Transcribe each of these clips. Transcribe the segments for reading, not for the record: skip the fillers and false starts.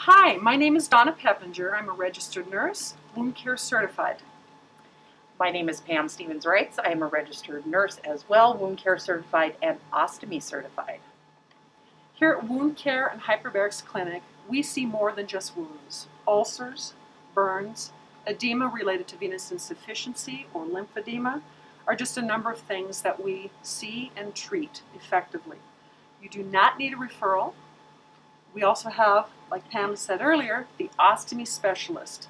Hi, my name is Donna Peppinger. I'm a registered nurse, wound care certified. My name is Pam Stevens-Wrights. I am a registered nurse as well, wound care certified and ostomy certified. Here at Wound Care and Hyperbarics Clinic, we see more than just wounds. Ulcers, burns, edema related to venous insufficiency or lymphedema are just a number of things that we see and treat effectively. You do not need a referral. We also have, like Pam said earlier, the ostomy specialist.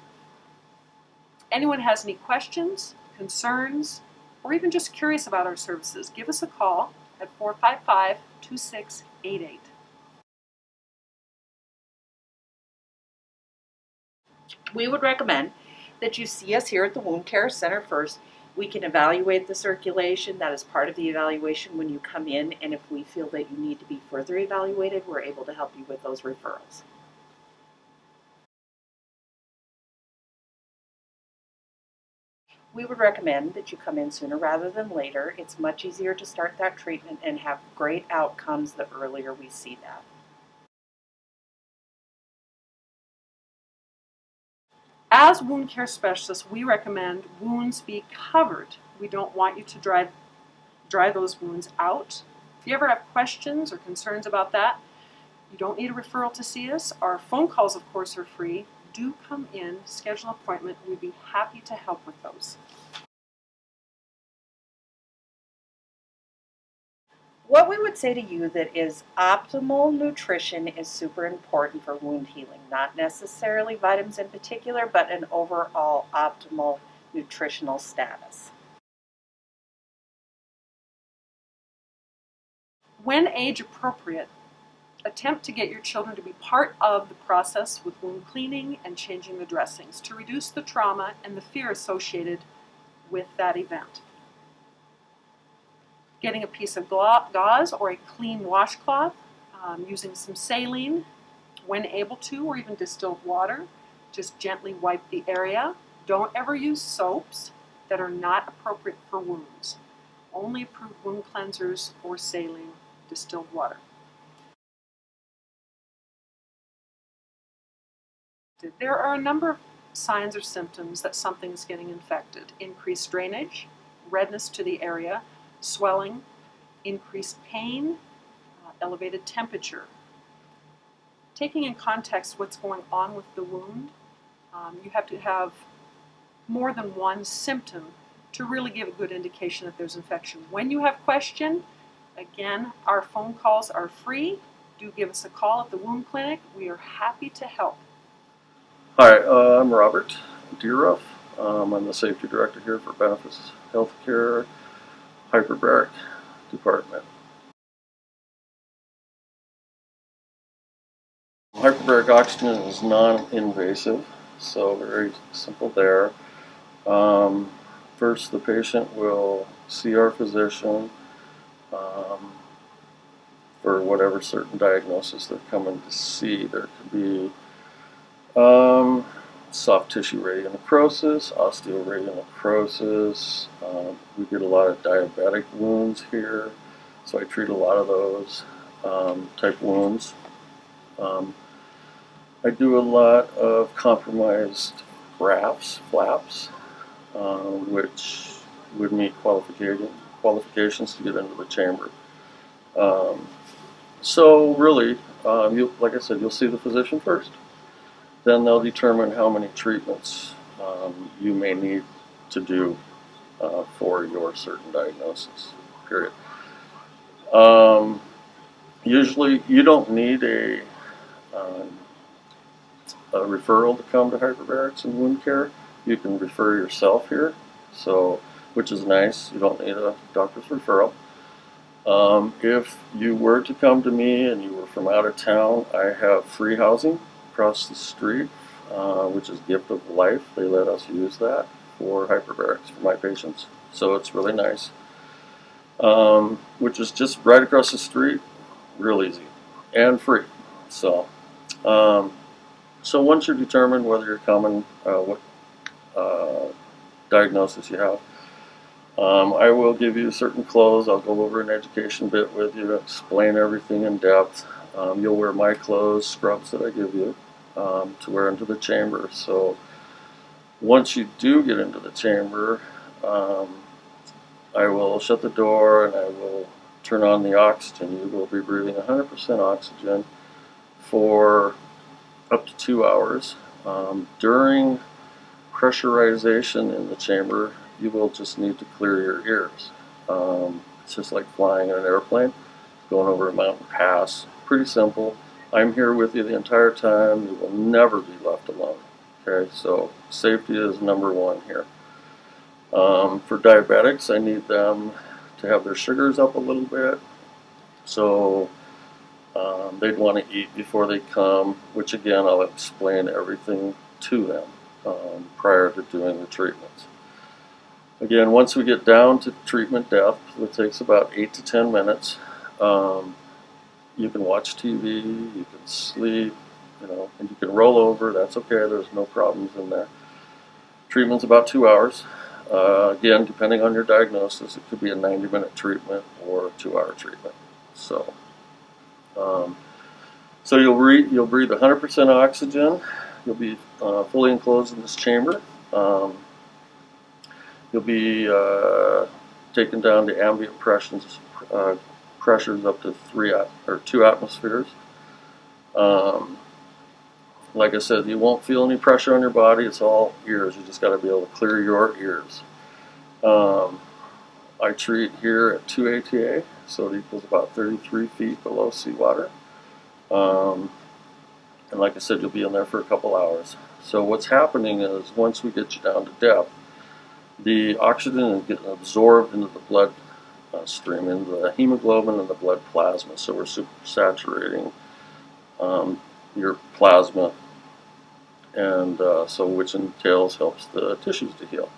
Anyone has any questions, concerns, or even just curious about our services, give us a call at 455-2688. We would recommend that you see us here at the Wound Care Center first. We can evaluate the circulation. That is part of the evaluation when you come in, and if we feel that you need to be further evaluated, we're able to help you with those referrals. We would recommend that you come in sooner rather than later. It's much easier to start that treatment and have great outcomes the earlier we see that. As wound care specialists, we recommend wounds be covered. We don't want you to dry those wounds out. If you ever have questions or concerns about that, you don't need a referral to see us. Our phone calls, of course, are free. Do come in, schedule an appointment. We'd be happy to help with those. What we would say to you that is optimal nutrition is super important for wound healing. Not necessarily vitamins in particular, but an overall optimal nutritional status. When age appropriate, attempt to get your children to be part of the process with wound cleaning and changing the dressings to reduce the trauma and the fear associated with that event. Getting a piece of gauze or a clean washcloth, using some saline when able to, or even distilled water. Just gently wipe the area. Don't ever use soaps that are not appropriate for wounds. Only approved wound cleansers or saline, distilled water. There are a number of signs or symptoms that something's getting infected. Increased drainage, redness to the area, swelling, increased pain, elevated temperature. Taking in context what's going on with the wound, you have to have more than one symptom to really give a good indication that there's infection. When you have question, again, our phone calls are free. Do give us a call at the wound clinic. We are happy to help. Hi, I'm Robert Deeruff. I'm the safety director here for Benefis Healthcare Hyperbaric Department. Hyperbaric oxygen is non-invasive, so very simple there. First, the patient will see our physician for whatever certain diagnosis they're coming to see. There could be soft tissue radionecrosis, osteoradionecrosis. We get a lot of diabetic wounds here, so I treat a lot of those type wounds. I do a lot of compromised grafts, flaps, which would meet qualifications to get into the chamber. So really, like I said, you'll see the physician first. Then they'll determine how many treatments you may need to do for your certain diagnosis, period. Usually you don't need a referral to come to hyperbarics and wound care. You can refer yourself here, so which is nice. You don't need a doctor's referral. If you were to come to me and you were from out of town, I have free housing across the street, which is Gift of Life. They let us use that for hyperbarics for my patients, so it's really nice. Which is just right across the street, real easy and free. So, so once you're determined whether you're coming, what diagnosis you have, I will give you certain clothes. I'll go over an education bit with you, explain everything in depth. You'll wear my clothes, scrubs that I give you. to wear into the chamber. So once you do get into the chamber, I will shut the door and I will turn on the oxygen. You will be breathing 100% oxygen for up to 2 hours. During pressurization in the chamber, you will just need to clear your ears. It's just like flying in an airplane, going over a mountain pass. Pretty simple. I'm here with you the entire time. You will never be left alone. Okay, so safety is number one here. For diabetics, I need them to have their sugars up a little bit. So they'd want to eat before they come, which again, I'll explain everything to them prior to doing the treatments. Again, once we get down to treatment depth, it takes about 8 to 10 minutes. You can watch TV, you can sleep, and you can roll over. That's okay, there's no problems in there. Treatment's about 2 hours. Again, depending on your diagnosis, it could be a 90-minute treatment or a 2-hour treatment. So you'll breathe 100% oxygen. You'll be fully enclosed in this chamber. You'll be taken down to ambient pressures up to 2 atmospheres. Like I said, you won't feel any pressure on your body. It's all ears. You just got to be able to clear your ears. I treat here at 2 ATA, so it equals about 33 feet below seawater. And like I said, you'll be in there for a couple hours. So what's happening is once we get you down to depth, the oxygen is getting absorbed into the blood stream, into the hemoglobin and the blood plasma. So we're super saturating your plasma, and so which entails helps the tissues to heal.